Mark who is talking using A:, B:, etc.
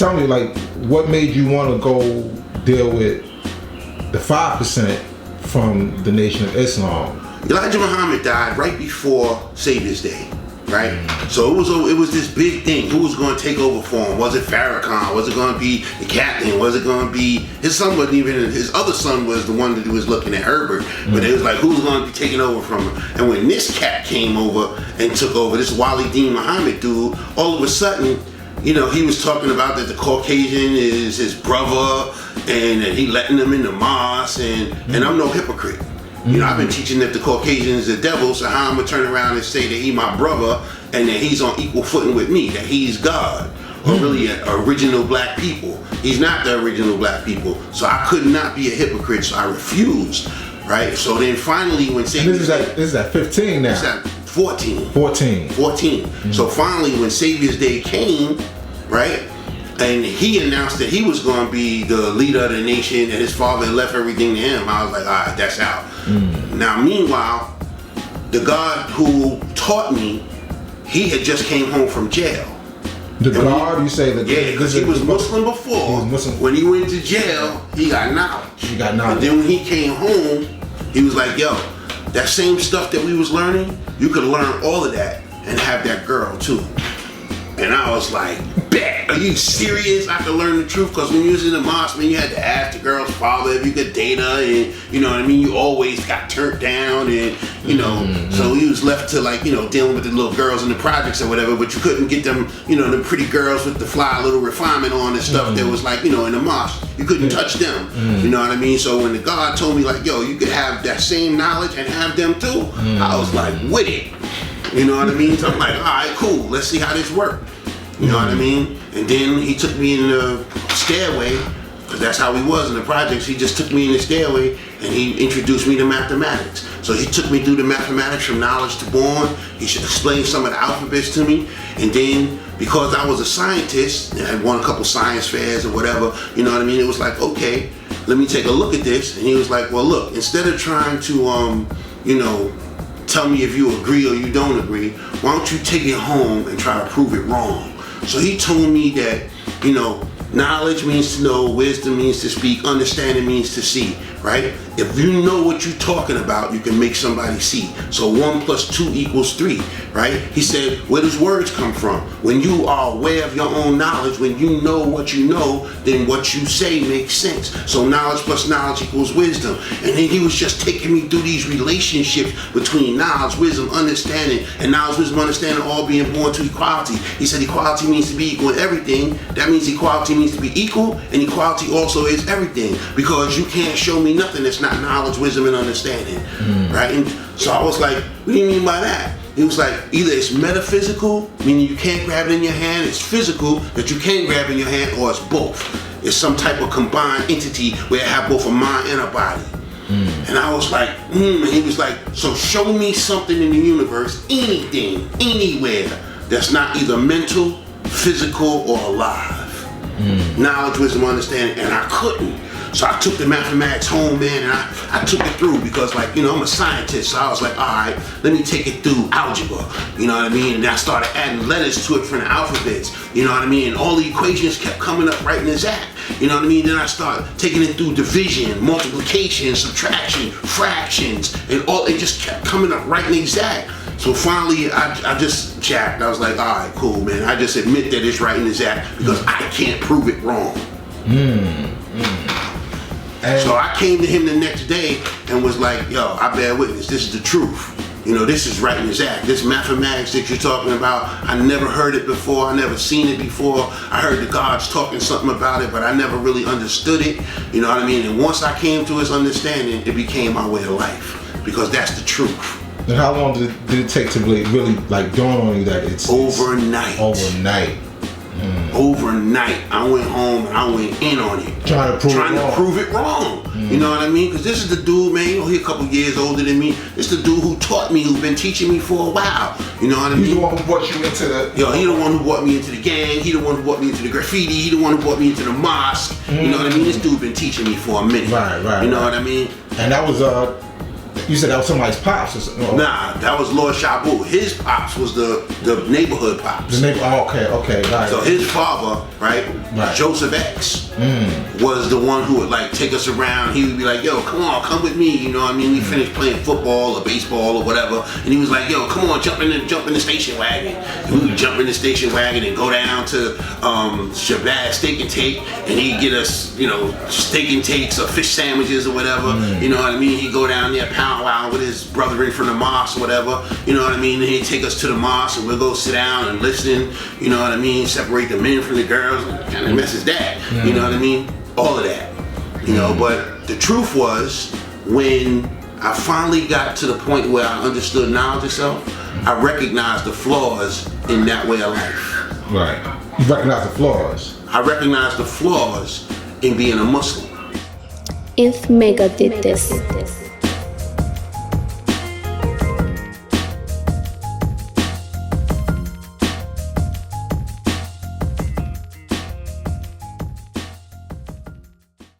A: tell me, like, what made you want to go deal with the 5% from the Nation of Islam?
B: Elijah Muhammad died right before Savior's Day, right? So it was this big thing. Who was going to take over for him? Was it Farrakhan? Was it going to be the captain? Was it going to be his son? Wasn't even his other son was the one that was looking at Herbert. But it was like, who's going to be taking over from him? And when this cat came over and took over, this Wali Dean Muhammad dude, all of a sudden, you know, he was talking about that the Caucasian is his brother and that he letting them in the mosque, and I'm no hypocrite. You know, I've been teaching that the Caucasian is the devil, so how I'm gonna turn around and say that he my brother and that he's on equal footing with me, that he's God, or really original black people. He's not the original black people, so I could not be a hypocrite, so I refused, right? So then finally when Savior's Day...
A: This is at 15 now.
B: This is at 14.
A: 14.
B: So finally when Savior's Day came, right? And he announced that he was going to be the leader of the nation, and his father had left everything to him. I was like, all right, that's out. Now, meanwhile, the God who taught me, he had just came home from jail.
A: The God, you say that?
B: Yeah, because he was Muslim before.
A: He was Muslim.
B: When he went to jail, he got knowledge. And then when he came home, he was like, yo, that same stuff that we was learning, you could learn all of that and have that girl too. And I was like, bet, are you serious? I have to learn the truth? Because when you was in the mosque, man, you had to ask the girl's father if you could date her, and you know what I mean? You always got turned down, and you know, so you was left to like, you know, dealing with the little girls in the projects or whatever, but you couldn't get them, you know, the pretty girls with the fly little refinement on and stuff that was like, you know, in the mosque. You couldn't touch them, you know what I mean? So when the God told me like, yo, you could have that same knowledge and have them too, I was like, with it. You know what I mean? So I'm like, all right, cool. Let's see how this works. You know what I mean? And then he took me in the stairway, because that's how he was in the projects. He just took me in the stairway and he introduced me to mathematics. So he took me through the mathematics from knowledge to born. He explained some of the alphabets to me. And then because I was a scientist and I won a couple science fairs or whatever, you know what I mean? It was like, okay, let me take a look at this. And he was like, well, look, instead of trying to, you know, tell me if you agree or you don't agree, why don't you take it home and try to prove it wrong? So he told me that, you know, knowledge means to know, wisdom means to speak, understanding means to see, right? If you know what you're talking about, you can make somebody see. So 1 + 2 = 3, right? He said, where does words come from? When you are aware of your own knowledge, when you know what you know, then what you say makes sense. So knowledge plus knowledge equals wisdom. And then he was just taking me through these relationships between knowledge, wisdom, understanding, and knowledge, wisdom, understanding all being born to equality. He said equality means to be equal in everything. That means equality means to be equal, and equality also is everything, because you can't show me nothing that's not knowledge, wisdom, and understanding, right? And so I was like, what do you mean by that? He was like, either it's metaphysical, meaning you can't grab it in your hand, it's physical, that you can grab in your hand, or it's both. It's some type of combined entity where it have both a mind and a body. And I was like, and he was like, so show me something in the universe, anything, anywhere, that's not either mental, physical, or alive. Knowledge, wisdom, understanding, and I couldn't. So I took the mathematics home, man, and I took it through because, like, you know, I'm a scientist. So I was like, all right, let me take it through algebra. You know what I mean? And I started adding letters to it from the alphabets. You know what I mean? And all the equations kept coming up right in the exact. You know what I mean? Then I started taking it through division, multiplication, subtraction, fractions, and all. It just kept coming up right in the exact. So finally, I just jacked. I was like, all right, cool, man. I just admit that it's right in the exact because I can't prove it wrong. So I came to him the next day and was like, yo, I bear witness, this is the truth. You know, this is right in his act. This mathematics that you're talking about, I never heard it before, I never seen it before. I heard the gods talking something about it, but I never really understood it. You know what I mean? And once I came to his understanding, it became my way of life, because that's the truth.
A: And how long did it take to really like dawn on you that it's
B: overnight? Overnight, I went home and I went in on it.
A: Trying to
B: prove it wrong. You know what I mean? Because this is the dude, man, you know, he's a couple years older than me. This is the dude who taught me, who's been teaching me for a while. You know what I mean?
A: He's the one who brought you into the...
B: Yo, he the one who brought me into the gang. He the one who brought me into the graffiti. He the one who brought me into the mosque. You know what I mean? This dude been teaching me for a minute.
A: Right.
B: You know what I mean?
A: And that was You said that was somebody's pops or something?
B: Nah, that was Lord Shabu. His pops was the neighborhood pops.
A: The neighbor. Oh, okay, right.
B: So his father, right, Joseph X, was the one who would like take us around. He would be like, "Yo, come on, come with me." You know what I mean? We finished playing football or baseball or whatever, and he was like, "Yo, come on, jump in the station wagon." And we would jump in the station wagon and go down to Shabazz Steak and Take, and he'd get us, you know, steak and takes or fish sandwiches or whatever. You know what I mean? He'd go down there powwow with his brethren from the mosque or whatever. You know what I mean? And he'd take us to the mosque and we'll go sit down and listen. You know what I mean? Separate the men from the girls. What kind of mess is that? You know what I mean? All of that. You know, but the truth was, when I finally got to the point where I understood knowledge of self, I recognized the flaws in that way of life.
A: Right. You recognize the flaws.
B: I recognized the flaws in being a Muslim.
C: If Mecca did this.